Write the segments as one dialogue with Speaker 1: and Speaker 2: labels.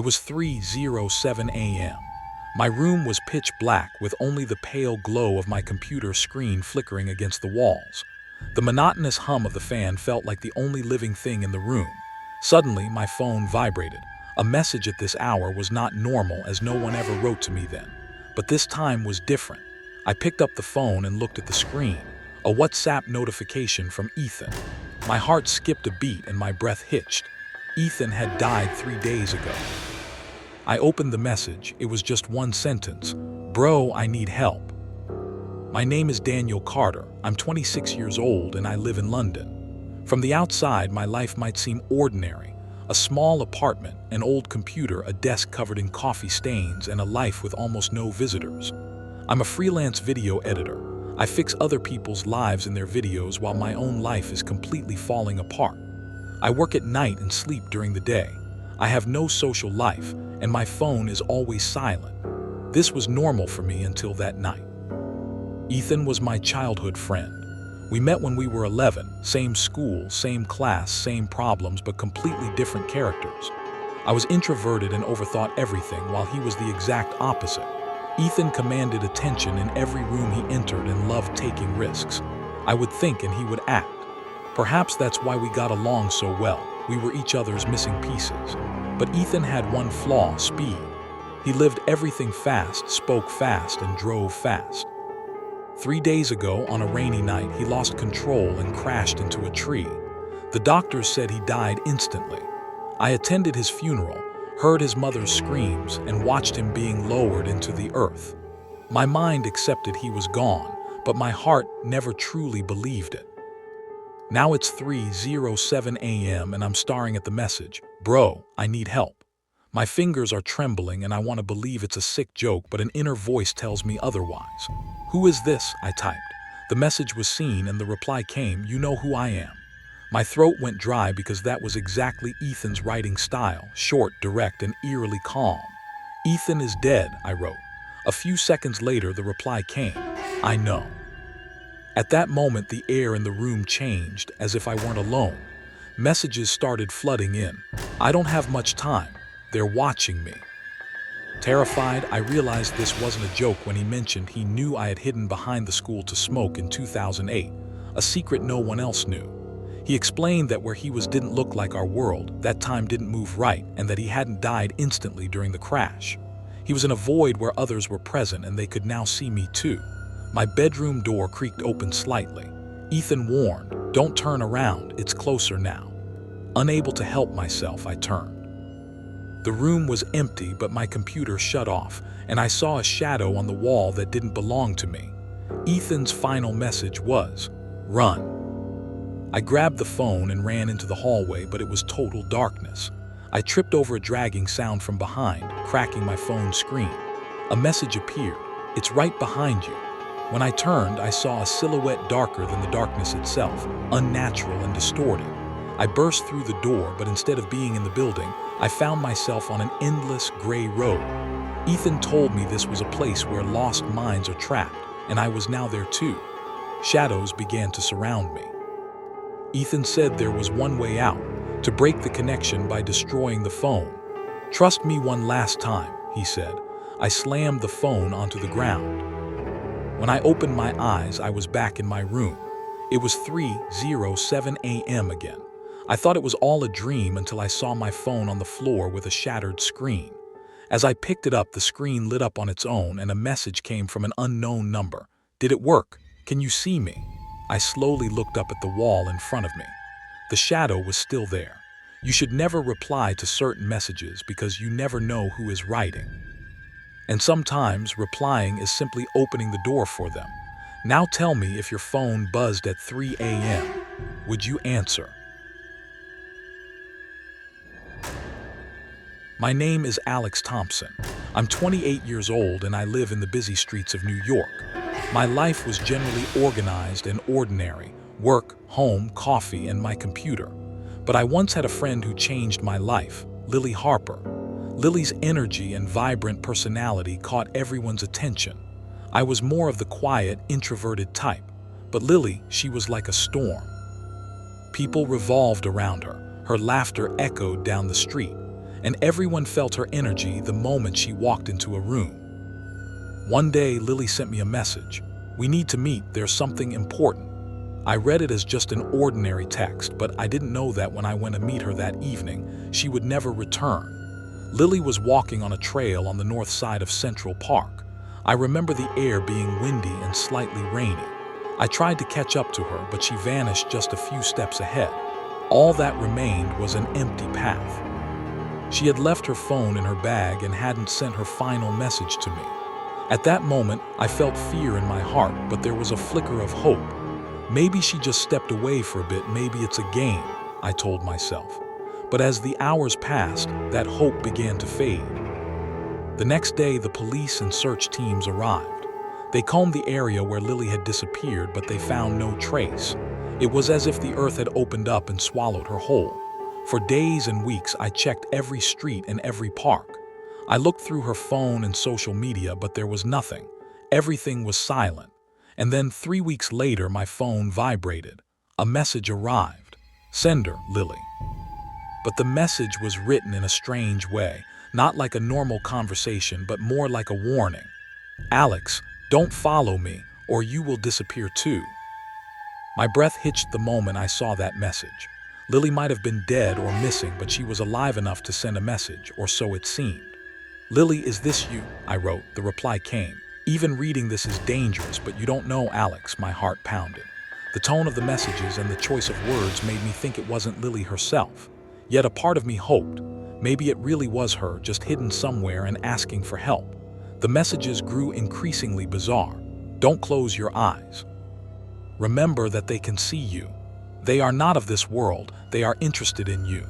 Speaker 1: It was 3:07 a.m. My room was pitch black with only the pale glow of my computer screen flickering against the walls. The monotonous hum of the fan felt like the only living thing in the room. Suddenly, my phone vibrated. A message at this hour was not normal, as no one ever wrote to me then. But this time was different. I picked up the phone and looked at the screen. A WhatsApp notification from Ethan. My heart skipped a beat and my breath hitched. Ethan had died 3 days ago. I opened the message. It was just one sentence. "Bro, I need help. My name is Daniel Carter. I'm 26 years old and I live in London." From the outside, my life might seem ordinary. A small apartment, an old computer, a desk covered in coffee stains, and a life with almost no visitors. I'm a freelance video editor. I fix other people's lives in their videos while my own life is completely falling apart. I work at night and sleep during the day. I have no social life, and my phone is always silent. This was normal for me until that night. Ethan was my childhood friend. We met when we were 11, same school, same class, same problems, but completely different characters. I was introverted and overthought everything, while he was the exact opposite. Ethan commanded attention in every room he entered and loved taking risks. I would think and he would act. Perhaps that's why we got along so well. We were each other's missing pieces. But Ethan had one flaw: speed. He lived everything fast, spoke fast, and drove fast. 3 days ago, on a rainy night, he lost control and crashed into a tree. The doctors said he died instantly. I attended his funeral, heard his mother's screams, and watched him being lowered into the earth. My mind accepted he was gone, but my heart never truly believed it. Now it's 3:07 a.m. and I'm staring at the message. "Bro, I need help." My fingers are trembling and I want to believe it's a sick joke, but an inner voice tells me otherwise. "Who is this?" I typed. The message was seen and the reply came, "You know who I am." My throat went dry because that was exactly Ethan's writing style, short, direct, and eerily calm. "Ethan is dead," I wrote. A few seconds later, the reply came, "I know." At that moment, the air in the room changed, as if I weren't alone. Messages started flooding in. "I don't have much time. They're watching me." Terrified, I realized this wasn't a joke when he mentioned he knew I had hidden behind the school to smoke in 2008, a secret no one else knew. He explained that where he was didn't look like our world, that time didn't move right, and that he hadn't died instantly during the crash. He was in a void where others were present and they could now see me too. My bedroom door creaked open slightly. Ethan warned, "Don't turn around, it's closer now." Unable to help myself, I turned. The room was empty, but my computer shut off, and I saw a shadow on the wall that didn't belong to me. Ethan's final message was, "Run." I grabbed the phone and ran into the hallway, but it was total darkness. I tripped over a dragging sound from behind, cracking my phone screen. A message appeared, "It's right behind you." When I turned, I saw a silhouette darker than the darkness itself, unnatural and distorted. I burst through the door, but instead of being in the building, I found myself on an endless gray road. Ethan told me this was a place where lost minds are trapped, and I was now there too. Shadows began to surround me. Ethan said there was one way out, to break the connection by destroying the phone. "Trust me one last time," he said. I slammed the phone onto the ground. When I opened my eyes, I was back in my room. It was 3:07 a.m. again. I thought it was all a dream until I saw my phone on the floor with a shattered screen. As I picked it up, the screen lit up on its own and a message came from an unknown number. "Did it work? Can you see me?" I slowly looked up at the wall in front of me. The shadow was still there. You should never reply to certain messages because you never know who is writing. And sometimes replying is simply opening the door for them. Now tell me, if your phone buzzed at 3 a.m., would you answer? My name is Alex Thompson. I'm 28 years old and I live in the busy streets of New York. My life was generally organized and ordinary: work, home, coffee, and my computer. But I once had a friend who changed my life, Lily Harper. Lily's energy and vibrant personality caught everyone's attention. I was more of the quiet, introverted type, but Lily, she was like a storm. People revolved around her. Her laughter echoed down the street. and everyone felt her energy the moment she walked into a room. One day, Lily sent me a message. "We need to meet, there's something important." I read it as just an ordinary text, but I didn't know that when I went to meet her that evening, she would never return. Lily was walking on a trail on the north side of Central Park. I remember the air being windy and slightly rainy. I tried to catch up to her, but she vanished just a few steps ahead. All that remained was an empty path. She had left her phone in her bag and hadn't sent her final message to me. At that moment, I felt fear in my heart, but there was a flicker of hope. Maybe she just stepped away for a bit, maybe it's a game, I told myself. But as the hours passed, that hope began to fade. The next day, the police and search teams arrived. They combed the area where Lily had disappeared, but they found no trace. It was as if the earth had opened up and swallowed her whole. For days and weeks, I checked every street and every park. I looked through her phone and social media, but there was nothing. Everything was silent. And then 3 weeks later, my phone vibrated. A message arrived. "Sender, Lily." But the message was written in a strange way, not like a normal conversation, but more like a warning. "Alex, don't follow me, or you will disappear too." My breath hitched the moment I saw that message. Lily might have been dead or missing, but she was alive enough to send a message, or so it seemed. "Lily, is this you?" I wrote. The reply came. "Even reading this is dangerous, but you don't know, Alex." My heart pounded. The tone of the messages and the choice of words made me think it wasn't Lily herself. Yet a part of me hoped. Maybe it really was her, just hidden somewhere and asking for help. The messages grew increasingly bizarre. "Don't close your eyes. Remember that they can see you. They are not of this world, they are interested in you."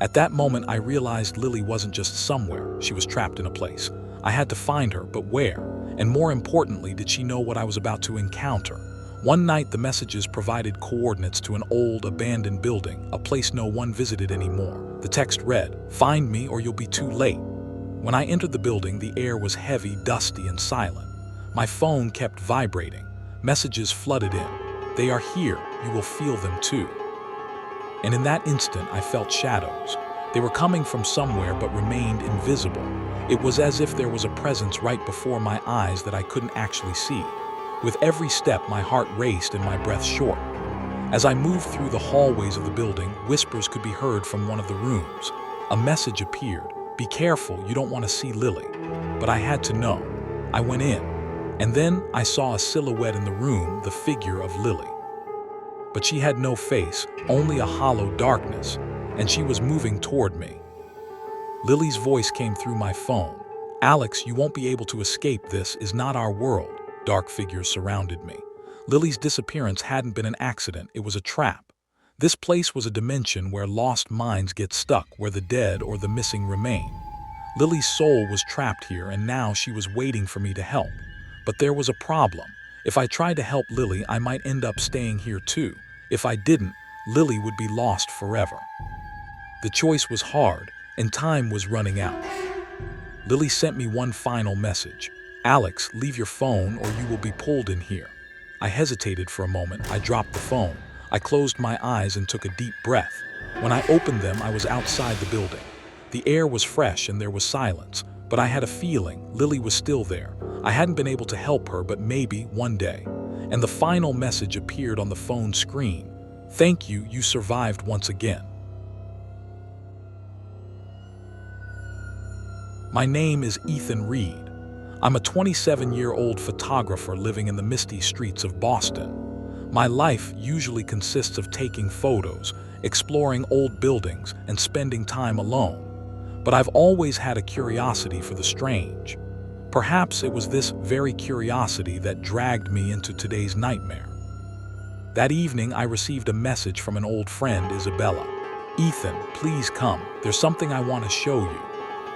Speaker 1: At that moment, I realized Lily wasn't just somewhere, she was trapped in a place. I had to find her, but where? And more importantly, did she know what I was about to encounter? One night, the messages provided coordinates to an old, abandoned building, a place no one visited anymore. The text read, "Find me or you'll be too late." When I entered the building, the air was heavy, dusty, and silent. My phone kept vibrating. Messages flooded in. "They are here, you will feel them too." And in that instant, I felt shadows. They were coming from somewhere but remained invisible. It was as if there was a presence right before my eyes that I couldn't actually see. With every step, my heart raced and my breath short. As I moved through the hallways of the building, whispers could be heard from one of the rooms. A message appeared. "Be careful, you don't want to see Lily." But I had to know. I went in, and then I saw a silhouette in the room, the figure of Lily. But she had no face, only a hollow darkness, and she was moving toward me. Lily's voice came through my phone. "Alex, you won't be able to escape. This is not our world." Dark figures surrounded me. Lily's disappearance hadn't been an accident, it was a trap. This place was a dimension where lost minds get stuck, where the dead or the missing remain. Lily's soul was trapped here, and now she was waiting for me to help. But there was a problem. If I tried to help Lily, I might end up staying here too. If I didn't, Lily would be lost forever. The choice was hard, and time was running out. Lily sent me one final message. "Alex, leave your phone or you will be pulled in here." I hesitated for a moment. I dropped the phone. I closed my eyes and took a deep breath. When I opened them, I was outside the building. The air was fresh and there was silence, but I had a feeling Lily was still there. I hadn't been able to help her, but maybe one day. And the final message appeared on the phone screen. "Thank you, you survived once again." My name is Ethan Reed. I'm a 27-year-old photographer living in the misty streets of Boston. My life usually consists of taking photos, exploring old buildings, and spending time alone. But I've always had a curiosity for the strange. Perhaps it was this very curiosity that dragged me into today's nightmare. That evening, I received a message from an old friend, Isabella. "Ethan, please come. There's something I want to show you."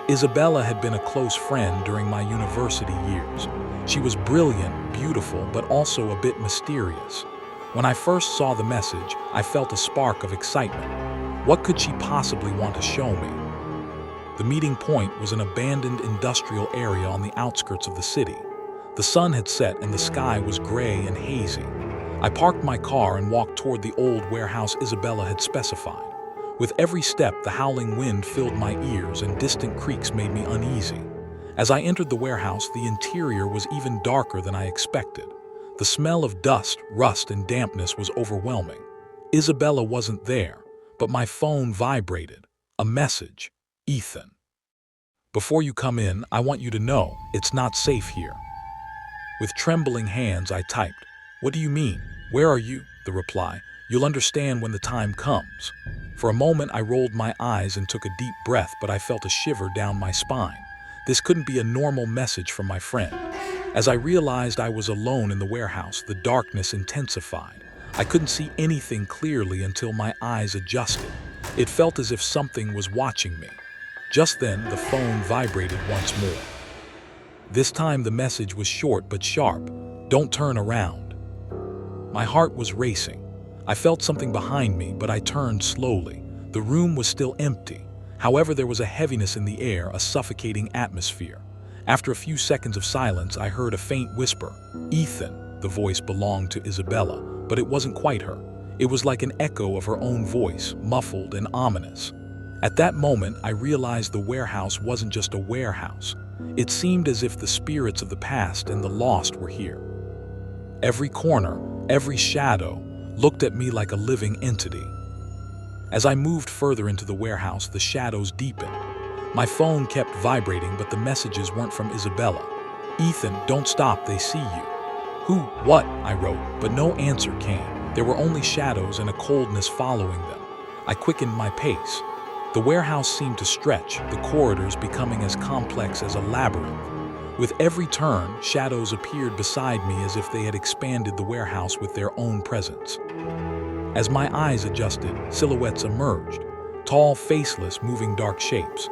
Speaker 1: Isabella had been a close friend during my university years. She was brilliant, beautiful, but also a bit mysterious. When I first saw the message, I felt a spark of excitement. What could she possibly want to show me? The meeting point was an abandoned industrial area on the outskirts of the city. The sun had set and the sky was gray and hazy. I parked my car and walked toward the old warehouse Isabella had specified. With every step, the howling wind filled my ears and distant creaks made me uneasy. As I entered the warehouse, the interior was even darker than I expected. The smell of dust, rust, and dampness was overwhelming. Isabella wasn't there, but my phone vibrated. A message. Ethan. Before you come in, I want you to know it's not safe here. With trembling hands, I typed, "What do you mean? Where are you?" The reply, "You'll understand when the time comes." For a moment, I rolled my eyes and took a deep breath, but I felt a shiver down my spine. This couldn't be a normal message from my friend. As I realized I was alone in the warehouse, the darkness intensified. I couldn't see anything clearly until my eyes adjusted. It felt as if something was watching me. Just then, the phone vibrated once more. This time, the message was short but sharp. "Don't turn around." My heart was racing. I felt something behind me, but I turned slowly. The room was still empty. However, there was a heaviness in the air, a suffocating atmosphere. After a few seconds of silence, I heard a faint whisper. "Ethan." The voice belonged to Isabella, but it wasn't quite her. It was like an echo of her own voice, muffled and ominous. At that moment, I realized the warehouse wasn't just a warehouse. It seemed as if the spirits of the past and the lost were here. Every corner, every shadow, looked at me like a living entity. As I moved further into the warehouse, the shadows deepened. My phone kept vibrating, but the messages weren't from Isabella. "Ethan, don't stop, they see you." "Who? What?" I wrote, but no answer came. There were only shadows and a coldness following them. I quickened my pace. The warehouse seemed to stretch, the corridors becoming as complex as a labyrinth. With every turn, shadows appeared beside me as if they had expanded the warehouse with their own presence. As my eyes adjusted, silhouettes emerged, tall, faceless, moving dark shapes.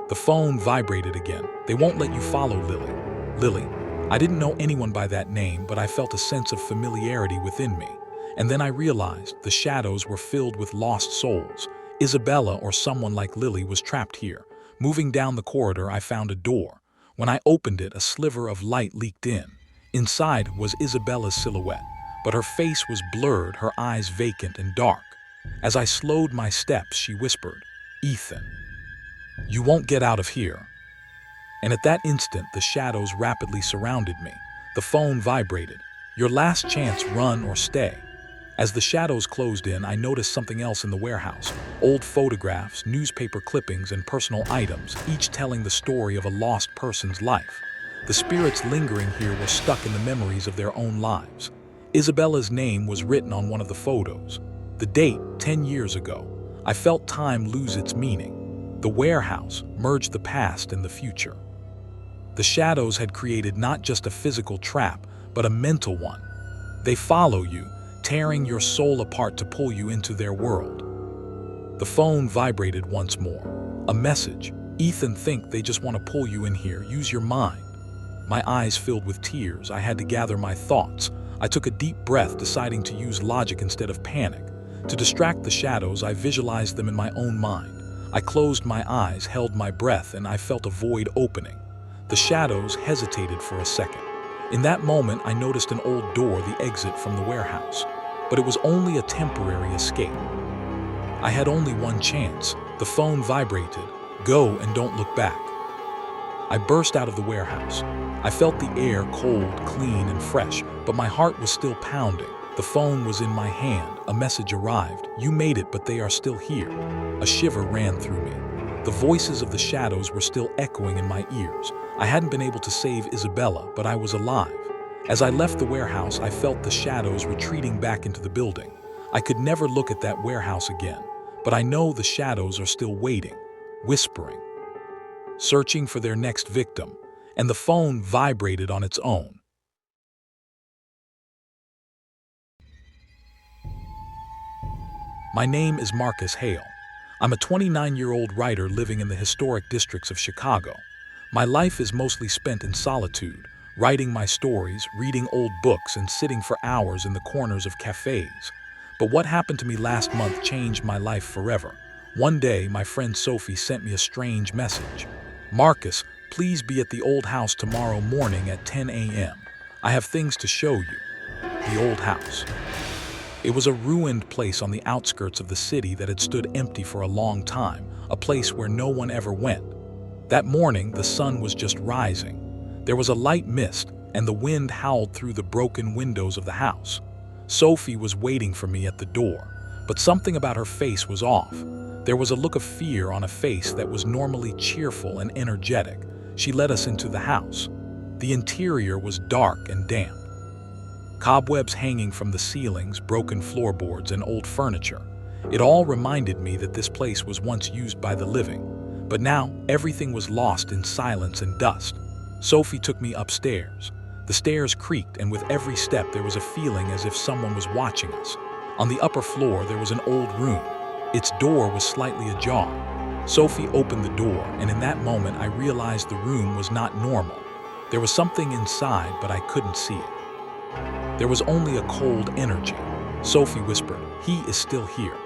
Speaker 1: The phone vibrated again. "They won't let you follow Lily." Lily. I didn't know anyone by that name, but I felt a sense of familiarity within me. And then I realized the shadows were filled with lost souls. Isabella or someone like Lily was trapped here. Moving down the corridor, I found a door. When I opened it, a sliver of light leaked in. Inside was Isabella's silhouette, but her face was blurred, her eyes vacant and dark. As I slowed my steps, she whispered, "Ethan, you won't get out of here." And at that instant, the shadows rapidly surrounded me. The phone vibrated. "Your last chance, run or stay." As the shadows closed in, I noticed something else in the warehouse. Old photographs, newspaper clippings, and personal items, each telling the story of a lost person's life. The spirits lingering here were stuck in the memories of their own lives. Isabella's name was written on one of the photos. The date, 10 years ago. I felt time lose its meaning. The warehouse merged the past and the future. The shadows had created not just a physical trap, but a mental one. They follow you, tearing your soul apart to pull you into their world. The phone vibrated once more. A message. "Ethan, think they just want to pull you in here. Use your mind." My eyes filled with tears. I had to gather my thoughts. I took a deep breath, deciding to use logic instead of panic. To distract the shadows, I visualized them in my own mind. I closed my eyes, held my breath, and I felt a void opening. The shadows hesitated for a second. In that moment, I noticed an old door, the exit from the warehouse. But it was only a temporary escape. I had only one chance. The phone vibrated. "Go and don't look back." I burst out of the warehouse. I felt the air cold, clean, and fresh, but my heart was still pounding. The phone was in my hand. A message arrived. "You made it, but they are still here." A shiver ran through me. The voices of the shadows were still echoing in my ears. I hadn't been able to save Isabella, but I was alive. As I left the warehouse, I felt the shadows retreating back into the building. I could never look at that warehouse again, but I know the shadows are still waiting, whispering, searching for their next victim, and the phone vibrated on its own. My name is Marcus Hale. I'm a 29-year-old writer living in the historic districts of Chicago. My life is mostly spent in solitude, writing my stories, reading old books, and sitting for hours in the corners of cafes. But what happened to me last month changed my life forever. One day, my friend Sophie sent me a strange message. "Marcus, please be at the old house tomorrow morning at 10 a.m. I have things to show you." The old house. It was a ruined place on the outskirts of the city that had stood empty for a long time, a place where no one ever went. That morning, the sun was just rising. There was a light mist, and the wind howled through the broken windows of the house. Sophie was waiting for me at the door, but something about her face was off. There was a look of fear on a face that was normally cheerful and energetic. She led us into the house. The interior was dark and damp. Cobwebs hanging from the ceilings, broken floorboards, and old furniture. It all reminded me that this place was once used by the living. But now, everything was lost in silence and dust. Sophie took me upstairs. The stairs creaked, and with every step there was a feeling as if someone was watching us. On the upper floor there was an old room. Its door was slightly ajar. Sophie opened the door, and in that moment I realized the room was not normal. There was something inside, but I couldn't see it. There was only a cold energy. Sophie whispered, "He is still here."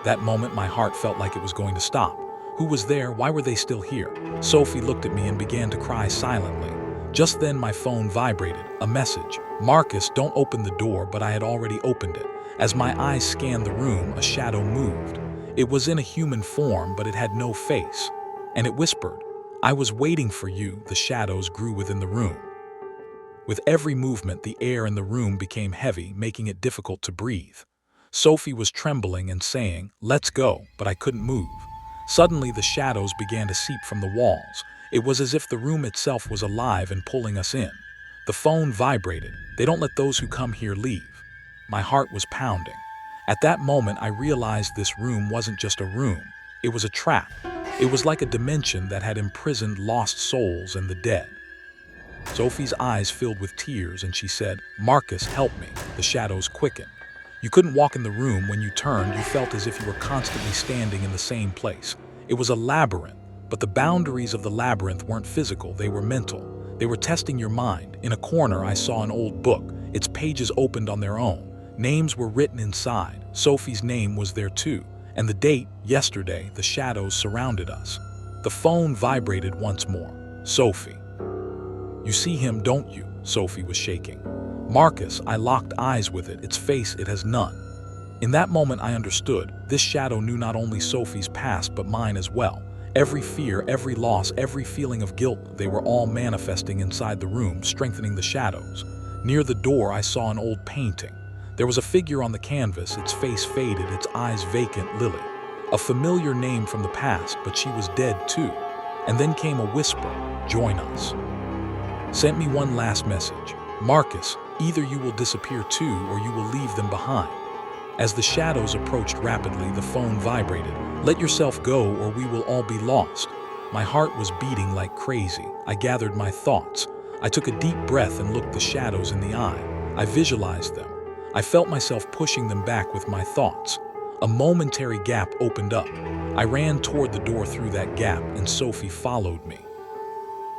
Speaker 1: That moment my heart felt like it was going to stop. Who was there? Why were they still here? Sophie looked at me and began to cry silently. Just then my phone vibrated. A message. "Marcus, don't open the door," but I had already opened it. As my eyes scanned the room, a shadow moved. It was in a human form, but it had no face. And it whispered, "I was waiting for you." The shadows grew within the room. With every movement, the air in the room became heavy, making it difficult to breathe. Sophie was trembling and saying, "Let's go," but I couldn't move. Suddenly, the shadows began to seep from the walls. It was as if the room itself was alive and pulling us in. The phone vibrated. "They don't let those who come here leave." My heart was pounding. At that moment, I realized this room wasn't just a room. It was a trap. It was like a dimension that had imprisoned lost souls and the dead. Sophie's eyes filled with tears, and she said, "Marcus, help me." The shadows quickened. You couldn't walk in the room. When you turned, you felt as if you were constantly standing in the same place. It was a labyrinth, but the boundaries of the labyrinth weren't physical, they were mental. They were testing your mind. In a corner, I saw an old book. Its pages opened on their own. Names were written inside. Sophie's name was there too. And the date, yesterday. The shadows surrounded us. The phone vibrated once more. "Sophie. You see him, don't you?" Sophie was shaking. "Marcus." I locked eyes with it. Its face, it has none. In that moment I understood. This shadow knew not only Sophie's past, but mine as well. Every fear, every loss, every feeling of guilt, they were all manifesting inside the room, strengthening the shadows. Near the door I saw an old painting. There was a figure on the canvas, its face faded, its eyes vacant. Lily. A familiar name from the past, but she was dead too. And then came a whisper, "Join us." Sent me one last message. "Marcus, either you will disappear too, or you will leave them behind." As the shadows approached rapidly, the phone vibrated. "Let yourself go, or we will all be lost." My heart was beating like crazy. I gathered my thoughts. I took a deep breath and looked the shadows in the eye. I visualized them. I felt myself pushing them back with my thoughts. A momentary gap opened up. I ran toward the door through that gap, and Sophie followed me.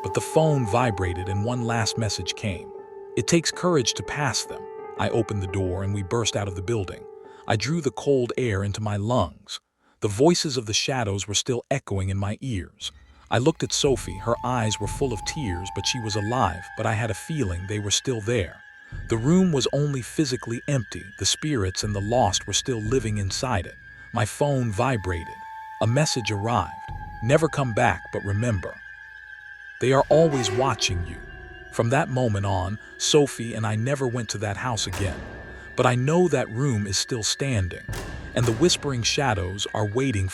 Speaker 1: But the phone vibrated, and one last message came. "It takes courage to pass them." I opened the door, and we burst out of the building. I drew the cold air into my lungs. The voices of the shadows were still echoing in my ears. I looked at Sophie. Her eyes were full of tears, but she was alive. But I had a feeling they were still there. The room was only physically empty. The spirits and the lost were still living inside it. My phone vibrated. A message arrived. "Never come back, but remember. They are always watching you." From that moment on, Sophie and I never went to that house again. But I know that room is still standing, and the whispering shadows are waiting